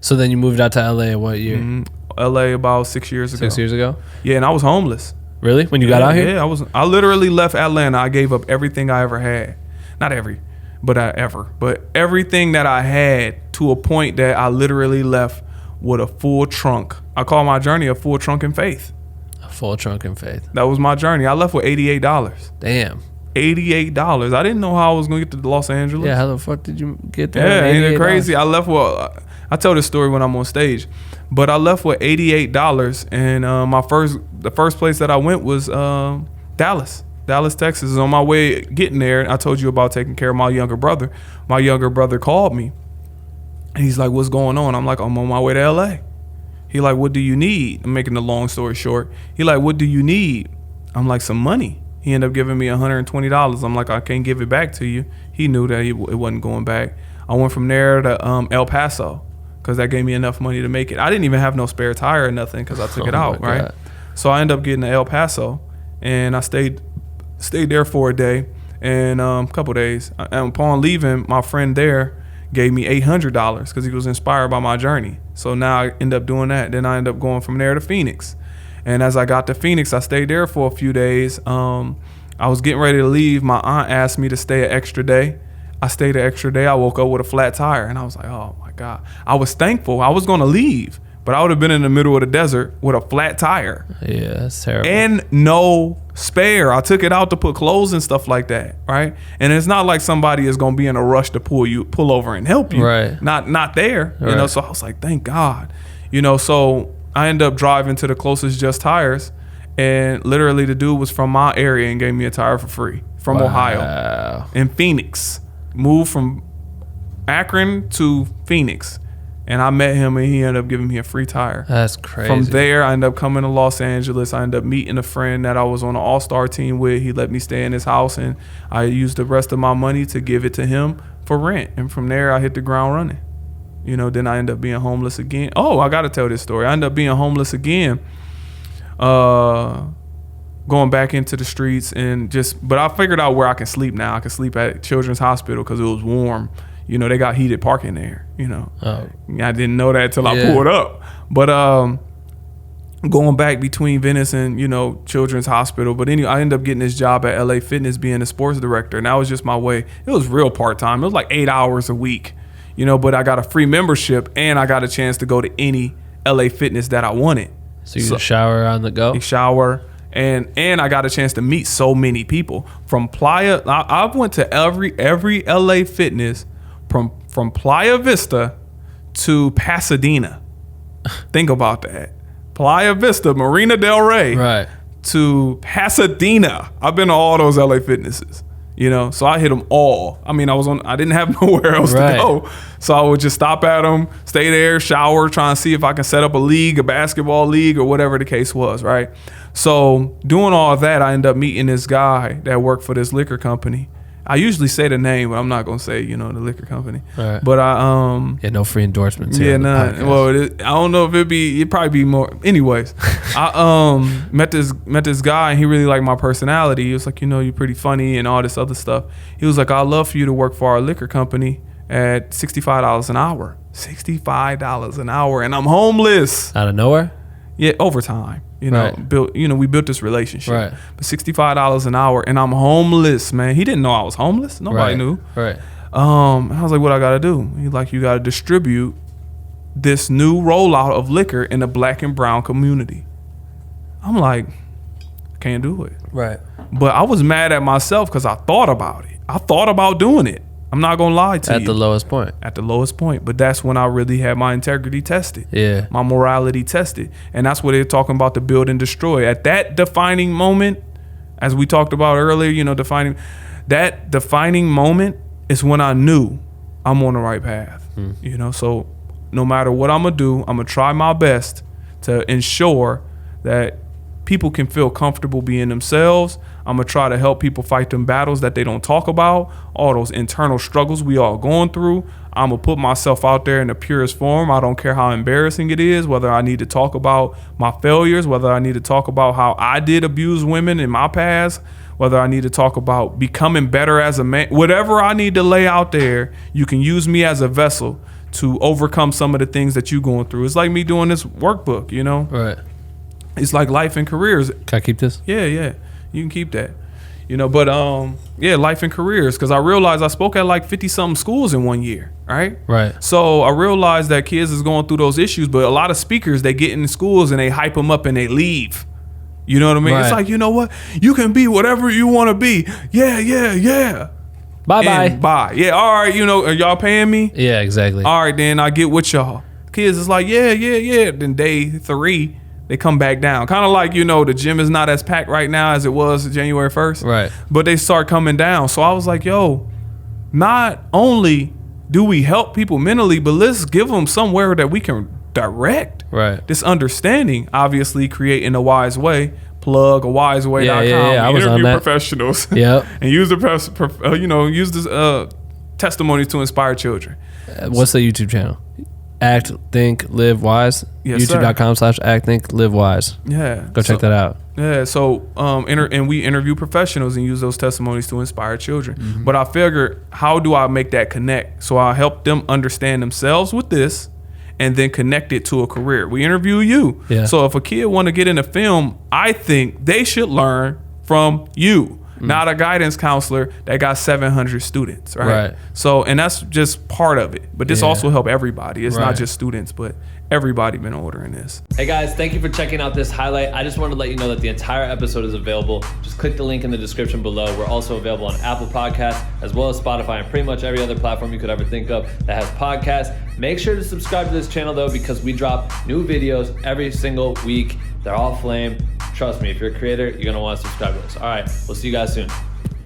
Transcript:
So then you moved out to LA in what year? LA about 6 years ago. 6 years ago? Yeah, and I was homeless. Really? When you got out here? Yeah, I literally left Atlanta. I gave up everything I ever had. Not every, but everything that I had, to a point that I literally left with a full trunk. I call my journey a full trunk in faith. A full trunk in faith. That was my journey. I left with $88. Damn. $88. I didn't know how I was gonna get to Los Angeles. Yeah, how the fuck did you get there? Yeah, ain't it crazy? I left with, I tell this story when I'm on stage, but I left with $88, and the first place that I went was Dallas, Texas. On my way getting there, I told you about taking care of my younger brother. My younger brother called me, and he's like, "What's going on?" I'm like, "I'm on my way to LA." He like, "What do you need?" I'm making the long story short. He like, "What do you need?" I'm like, "Some money." He ended up giving me $120. I'm like, "I can't give it back to you." He knew that it wasn't going back. I went from there to El Paso, because that gave me enough money to make it. I didn't even have no spare tire or nothing, because I took it out, right? So I ended up getting to El Paso, and I stayed there for a day and a couple days. And upon leaving, my friend there gave me $800 because he was inspired by my journey. So now I end up doing that. Then I end up going from there to Phoenix. And as I got to Phoenix, I stayed there for a few days. I was getting ready to leave. My aunt asked me to stay an extra day. I stayed an extra day. I woke up with a flat tire, and I was like, oh my God. I was thankful. I was going to leave, but I would have been in the middle of the desert with a flat tire. Yeah, that's terrible. And no spare. I took it out to put clothes and stuff like that, right? And it's not like somebody is going to be in a rush to pull over and help you. Right. Not there, right. You know? So I was like, thank God. You know, so I ended up driving to the closest Just Tires, and literally the dude was from my area and gave me a tire for free from Ohio. In Phoenix. Moved from Akron to Phoenix, and I met him, and he ended up giving me a free tire. That's crazy. From there, I ended up coming to Los Angeles. I ended up meeting a friend that I was on an all-star team with. He let me stay in his house, and I used the rest of my money to give it to him for rent. And from there, I hit the ground running. You know, then I ended up being homeless again. Oh, I got to tell this story. I ended up being homeless again, going back into the streets, but I figured out where I can sleep now. I can sleep at Children's Hospital because it was warm. You know, they got heated parking there, you know. Oh. I didn't know that till I pulled up. But going back between Venice and, you know, Children's Hospital. But anyway, I ended up getting this job at LA Fitness being a sports director. And that was just my way. It was real part-time. It was like 8 hours a week, you know, but I got a free membership, and I got a chance to go to any LA Fitness that I wanted. So you shower on the go? You shower. And I got a chance to meet so many people from Playa. I went to every LA Fitness from Playa Vista to Pasadena. Think about that. Playa Vista, Marina Del Rey, right, to Pasadena. I've been to all those LA Fitnesses, you know. So I hit them all. I mean, I didn't have nowhere else to go, so I would just stop at them, stay there, shower, try and see if I can set up a league, a basketball league, or whatever the case was, right? So doing all of that, I ended up meeting this guy that worked for this liquor company. I usually say the name, but I'm not gonna say, you know, the liquor company. Right. But I no free endorsements. Yeah, nah. Well, I don't know if it'd probably be more. Anyways, I met this guy, and he really liked my personality. He was like, you know, you're pretty funny and all this other stuff. He was like, I'd love for you to work for our liquor company at $65 an hour. $65 an hour, and I'm homeless. Out of nowhere? Yeah, overtime. You know, we built this relationship. Right. But $65 an hour, and I'm homeless, man. He didn't know I was homeless. Nobody knew. Right. And I was like, what I gotta do? He's like, you gotta distribute this new rollout of liquor in the black and brown community. I'm like, I can't do it. Right. But I was mad at myself because I thought about it. I thought about doing it. I'm not gonna lie to you. At the lowest point. At the lowest point. But that's when I really had my integrity tested. Yeah. My morality tested. And that's what they're talking about, the build and destroy. At that defining moment, as we talked about earlier, you know, that defining moment is when I knew I'm on the right path. You know, so no matter what I'm gonna do, I'm gonna try my best to ensure that people can feel comfortable being themselves. I'm gonna try to help people fight them battles that they don't talk about, all those internal struggles we all going through. I'm gonna put myself out there in the purest form. I don't care how embarrassing it is, whether I need to talk about my failures, whether I need to talk about how I did abuse women in my past, whether I need to talk about becoming better as a man, whatever I need to lay out there, you can use me as a vessel to overcome some of the things that you're going through. It's like me doing this workbook, you know? Right. It's like life and careers. Can I keep this? Yeah. You can keep that. You know, but life and careers, because I realized I spoke at like 50-something schools in 1 year, right? Right. So I realized that kids is going through those issues, but a lot of speakers, they get in schools and they hype them up and they leave. You know what I mean? Right. It's like, you know what? You can be whatever you want to be. Yeah. Bye. Yeah, all right, you know, are y'all paying me? Yeah, exactly. All right, then I get with y'all. Kids is like, yeah. Then day 3, they come back down. Kind of like, you know, the gym is not as packed right now as it was January 1st. Right. But they start coming down. So I was like, yo, not only do we help people mentally, but let's give them somewhere that we can direct this understanding. Obviously, create in a wise way. Plug awiseway.com. Yeah. I was interview on that. professionals. Yep. And use the use this testimonies to inspire children. What's the YouTube channel? Act, Think, Live Wise. Yes, sir. YouTube.com/Act, Think, Live Wise. Yeah. Go check that out. Yeah. So and we interview professionals and use those testimonies to inspire children. Mm-hmm. But I figured, how do I make that connect? So I help them understand themselves with this, and then connect it to a career. We interview you. Yeah. So if a kid want to get into film, I think they should learn from you, not a guidance counselor that got 700 students, right? So, and that's just part of it. But this also help everybody. It's not just students, but everybody been ordering this. Hey guys, thank you for checking out this highlight. I just wanted to let you know that the entire episode is available. Just click the link in the description below. We're also available on Apple Podcasts, as well as Spotify, and pretty much every other platform you could ever think of that has podcasts. Make sure to subscribe to this channel though, because we drop new videos every single week. They're all flame. Trust me, if you're a creator, you're gonna want to subscribe to us. All right, we'll see you guys soon.